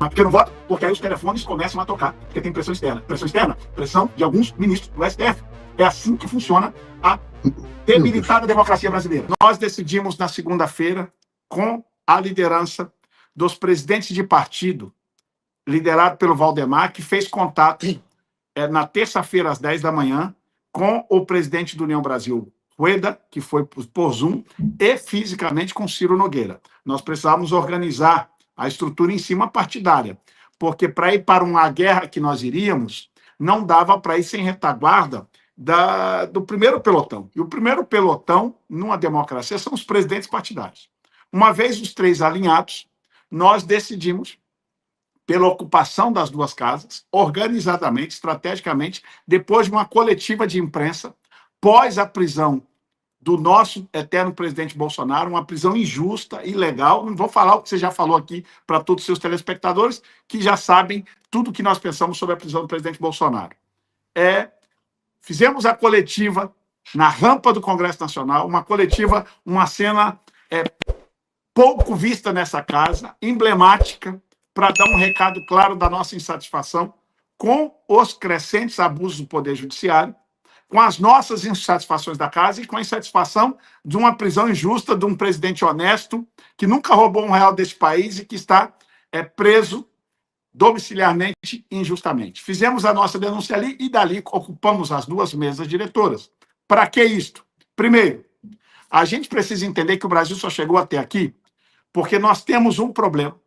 Mas porque eu não voto? Porque aí os telefones começam a tocar, porque tem pressão externa. Pressão externa? Pressão de alguns ministros do STF. É assim que funciona a debilitada democracia brasileira. Nós decidimos na segunda-feira, com a liderança dos presidentes de partido, liderado pelo Valdemar, que fez contato na terça-feira, às 10 da manhã, com o presidente do União Brasil, Rueda, que foi por Zoom, e fisicamente com Ciro Nogueira. Nós precisávamos organizar a estrutura em cima partidária, porque para ir para uma guerra que nós iríamos, não dava para ir sem retaguarda do primeiro pelotão. E o primeiro pelotão, numa democracia, são os presidentes partidários. Uma vez os três alinhados, nós decidimos, pela ocupação das duas casas, organizadamente, estrategicamente, depois de uma coletiva de imprensa, pós a prisão do nosso eterno presidente Bolsonaro, uma prisão injusta, ilegal. Não vou falar o que você já falou aqui para todos os seus telespectadores, que já sabem tudo o que nós pensamos sobre a prisão do presidente Bolsonaro. Fizemos a coletiva na rampa do Congresso Nacional, uma coletiva, uma cena pouco vista nessa casa, emblemática, para dar um recado claro da nossa insatisfação com os crescentes abusos do Poder Judiciário, com as nossas insatisfações da casa e com a insatisfação de uma prisão injusta de um presidente honesto que nunca roubou R$1 desse país e que está preso domiciliarmente injustamente. Fizemos a nossa denúncia ali e dali ocupamos as duas mesas diretoras. Para que isto? Primeiro, a gente precisa entender que o Brasil só chegou até aqui porque nós temos um problema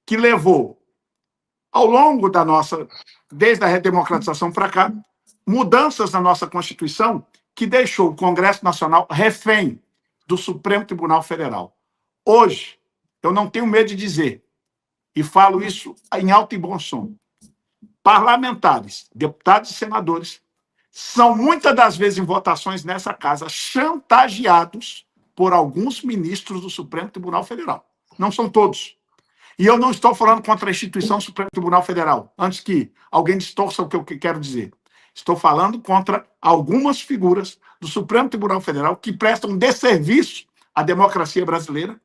que levou, ao longo da nossa, desde a redemocratização para cá, mudanças na nossa Constituição que deixou o Congresso Nacional refém do Supremo Tribunal Federal. Hoje, eu não tenho medo de dizer, e falo isso em alto e bom som, parlamentares, deputados e senadores, são muitas das vezes em votações nessa casa chantageados por alguns ministros do Supremo Tribunal Federal. Não são todos. E eu não estou falando contra a instituição Supremo Tribunal Federal, antes que alguém distorça o que eu quero dizer. Estou falando contra algumas figuras do Supremo Tribunal Federal que prestam desserviço à democracia brasileira,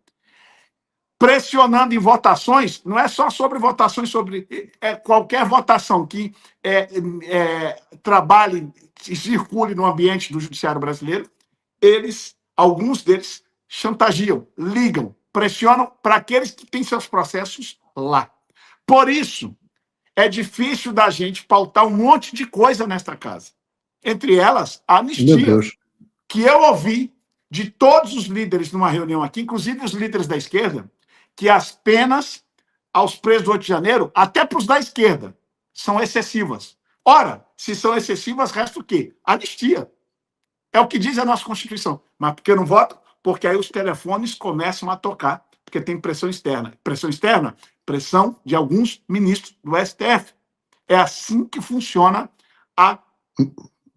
pressionando em votações, não é só sobre votações, sobre qualquer votação que trabalhe e circule no ambiente do judiciário brasileiro, alguns deles chantageam, ligam, pressionam para aqueles que têm seus processos lá. Por isso, é difícil da gente pautar um monte de coisa nesta casa. Entre elas, a anistia, que eu ouvi de todos os líderes numa reunião aqui, inclusive os líderes da esquerda, que as penas aos presos do 8 de janeiro, até para os da esquerda, são excessivas. Ora, se são excessivas, resta o quê? Anistia. É o que diz a nossa Constituição. Mas por que eu não voto? Porque aí os telefones começam a tocar, porque tem pressão externa. Pressão externa? Pressão de alguns ministros do STF. É assim que funciona a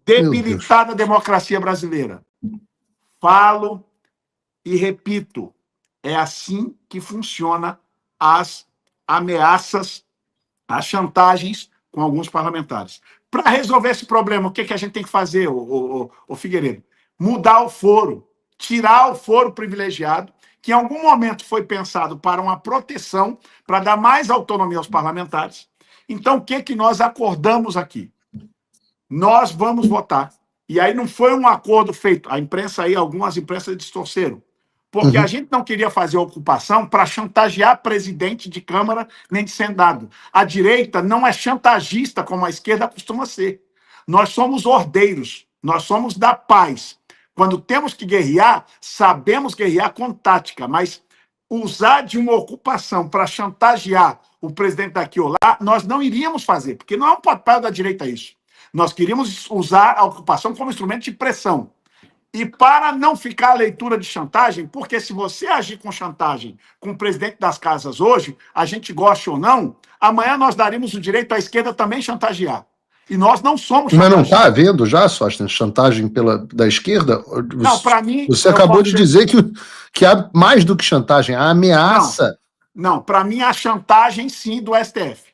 debilitada democracia brasileira. Falo e repito, é assim que funciona as ameaças, as chantagens com alguns parlamentares. Para resolver esse problema, o que a gente tem que fazer, o Figueiredo? Mudar o foro, tirar o foro privilegiado, que em algum momento foi pensado para uma proteção, para dar mais autonomia aos parlamentares. Então, o que nós acordamos aqui? Nós vamos votar. E aí não foi um acordo feito. A imprensa aí, algumas imprensas distorceram. Porque a gente não queria fazer ocupação para chantagear presidente de Câmara nem de Senado. A direita não é chantagista como a esquerda costuma ser. Nós somos ordeiros, nós somos da paz. Quando temos que guerrear, sabemos guerrear com tática, mas usar de uma ocupação para chantagear o presidente daqui ou lá, nós não iríamos fazer, porque não é um papel da direita isso. Nós queríamos usar a ocupação como instrumento de pressão. E para não ficar a leitura de chantagem, porque se você agir com chantagem com o presidente das casas hoje, a gente goste ou não, amanhã nós daríamos o direito à esquerda também chantagear. E nós não somos chantagistas. Mas não está havendo já, Sóstenes, chantagem da esquerda? Não, para mim... Você acabou de dizer que há mais do que chantagem, há ameaça. Não, para mim há chantagem sim do STF.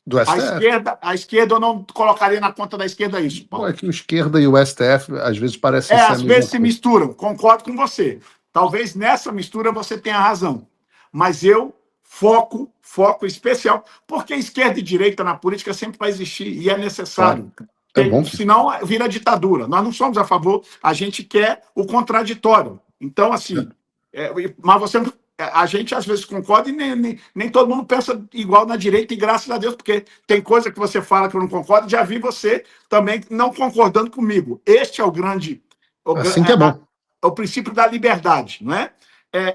Do STF? A esquerda eu não colocaria na conta da esquerda isso, Paulo. É que o esquerda e o STF às vezes parecem ser às vezes se misturam, concordo com você. Talvez nessa mistura você tenha razão. Mas eu foco especial, porque esquerda e direita na política sempre vai existir e é necessário. Claro. É bom. Senão vira ditadura. Nós não somos a favor, a gente quer o contraditório. Então, assim, mas você, a gente às vezes concorda e nem todo mundo pensa igual na direita, e graças a Deus, porque tem coisa que você fala que eu não concordo, já vi você também não concordando comigo. Este é o grande. Assim que é bom. É o princípio da liberdade, não é?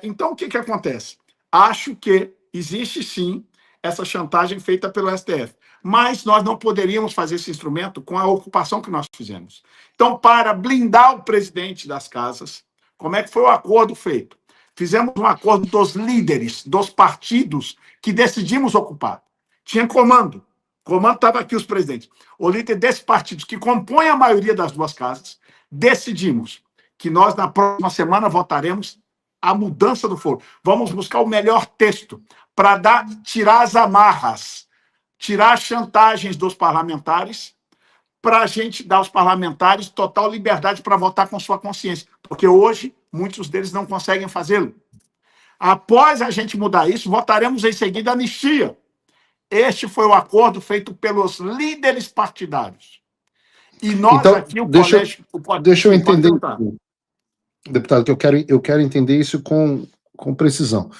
Então, o que acontece? Acho que existe sim essa chantagem feita pelo STF, mas nós não poderíamos fazer esse instrumento com a ocupação que nós fizemos. Então, para blindar o presidente das casas, como é que foi o acordo feito? Fizemos um acordo dos líderes, dos partidos que decidimos ocupar. Tinha comando. Comando estava aqui os presidentes. O líder desses partidos que compõem a maioria das duas casas, decidimos que nós, na próxima semana, votaremos a mudança do foro. Vamos buscar o melhor texto para tirar as amarras, tirar as chantagens dos parlamentares, para a gente dar aos parlamentares total liberdade para votar com sua consciência, porque hoje muitos deles não conseguem fazê-lo. Após a gente mudar isso, votaremos em seguida a anistia. Este foi o acordo feito pelos líderes partidários. E nós então, aqui, deixa eu entender, deputado, que eu quero entender isso com precisão.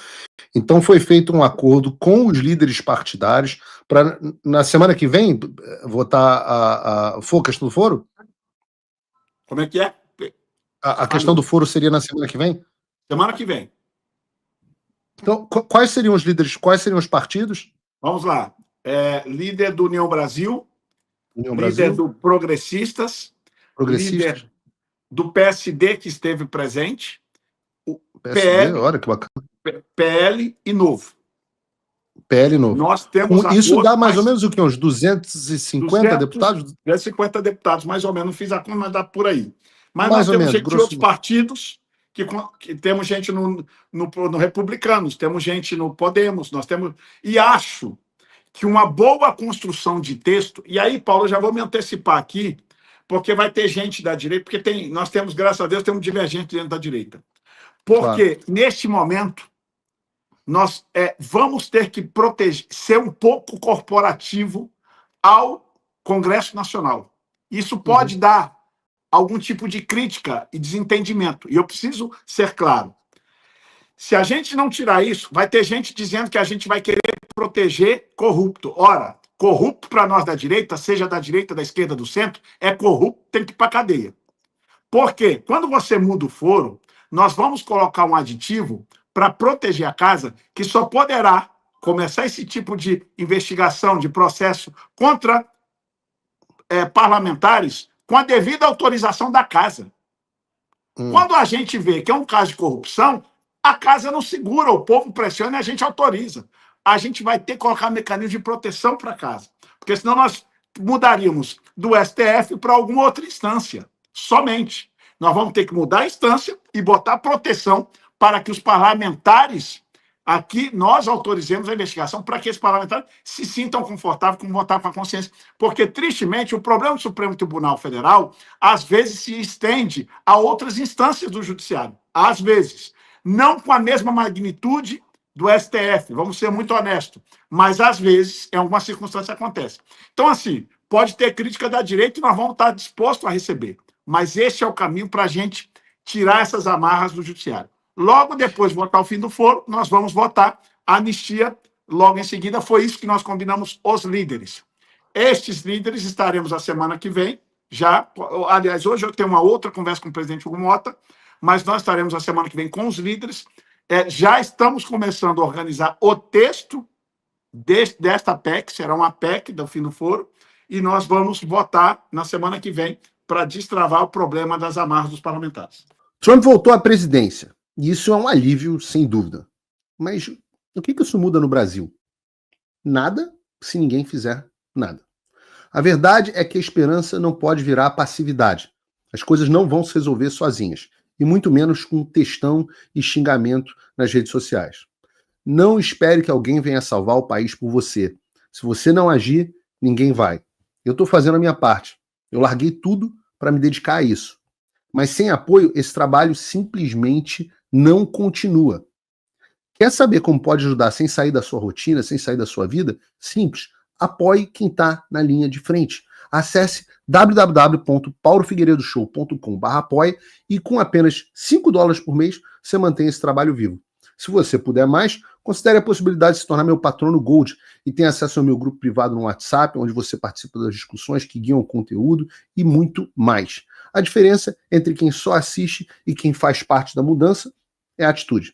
Então foi feito um acordo com os líderes partidários para, na semana que vem, votar a questão do foro? Como é que é? A questão do foro seria na semana que vem? Semana que vem. Então, quais seriam os líderes, quais seriam os partidos? Vamos lá. Líder do União Brasil, União líder Brasil, do Progressistas, líder do PSD, que esteve presente, o PSD, olha que bacana. PL e Novo. PL Novo. Nós temos isso dá mais ou menos o quê? Uns 250 deputados? 250 deputados, mais ou menos. Não fiz a conta, mas dá por aí. Mas mais nós temos gente de outros modo. partidos, que temos gente no Republicanos, temos gente no Podemos, nós temos... E acho que uma boa construção de texto... E aí, Paulo, eu já vou me antecipar aqui, porque vai ter gente da direita, porque nós temos, graças a Deus, temos divergente dentro da direita. Porque, neste momento, nós vamos ter que proteger, ser um pouco corporativo ao Congresso Nacional. Isso pode dar algum tipo de crítica e desentendimento. E eu preciso ser claro. Se a gente não tirar isso, vai ter gente dizendo que a gente vai querer proteger corrupto. Ora, corrupto para nós da direita, seja da direita, da esquerda, do centro, é corrupto, tem que ir para a cadeia. Porque quando você muda o foro, nós vamos colocar um aditivo para proteger a casa, que só poderá começar esse tipo de investigação, de processo contra parlamentares com a devida autorização da casa. Quando a gente vê que é um caso de corrupção, a casa não segura, o povo pressiona e a gente autoriza. A gente vai ter que colocar mecanismo de proteção para a casa, porque senão nós mudaríamos do STF para alguma outra instância, somente. Nós vamos ter que mudar a instância e botar proteção para que os parlamentares, aqui, nós autorizemos a investigação para que esses parlamentares se sintam confortáveis com votar com a consciência. Porque, tristemente, o problema do Supremo Tribunal Federal, às vezes, se estende a outras instâncias do Judiciário. Às vezes. Não com a mesma magnitude do STF, vamos ser muito honestos. Mas, às vezes, em alguma circunstância acontece. Então, assim, pode ter crítica da direita e nós vamos estar dispostos a receber. Mas esse é o caminho para a gente tirar essas amarras do Judiciário. Logo depois de votar o fim do foro, nós vamos votar a anistia logo em seguida. Foi isso que nós combinamos, os líderes. Estes líderes estaremos a semana que vem, já. Aliás, hoje eu tenho uma outra conversa com o presidente Hugo Mota, mas nós estaremos a semana que vem com os líderes. Já estamos começando a organizar o texto desta PEC, será uma PEC do fim do foro, e nós vamos votar na semana que vem para destravar o problema das amarras dos parlamentares. Trump voltou à presidência. E isso é um alívio, sem dúvida. Mas o que isso muda no Brasil? Nada, se ninguém fizer nada. A verdade é que a esperança não pode virar passividade. As coisas não vão se resolver sozinhas. E muito menos com textão e xingamento nas redes sociais. Não espere que alguém venha salvar o país por você. Se você não agir, ninguém vai. Eu estou fazendo a minha parte. Eu larguei tudo para me dedicar a isso. Mas sem apoio, esse trabalho simplesmente não continua. Quer saber como pode ajudar sem sair da sua rotina, sem sair da sua vida? Simples. Apoie quem está na linha de frente. Acesse www.paulofigueiredoshow.com/apoie e com apenas $5 por mês você mantém esse trabalho vivo. Se você puder mais, considere a possibilidade de se tornar meu patrono Gold e tenha acesso ao meu grupo privado no WhatsApp, onde você participa das discussões que guiam o conteúdo e muito mais. A diferença entre quem só assiste e quem faz parte da mudança é a atitude.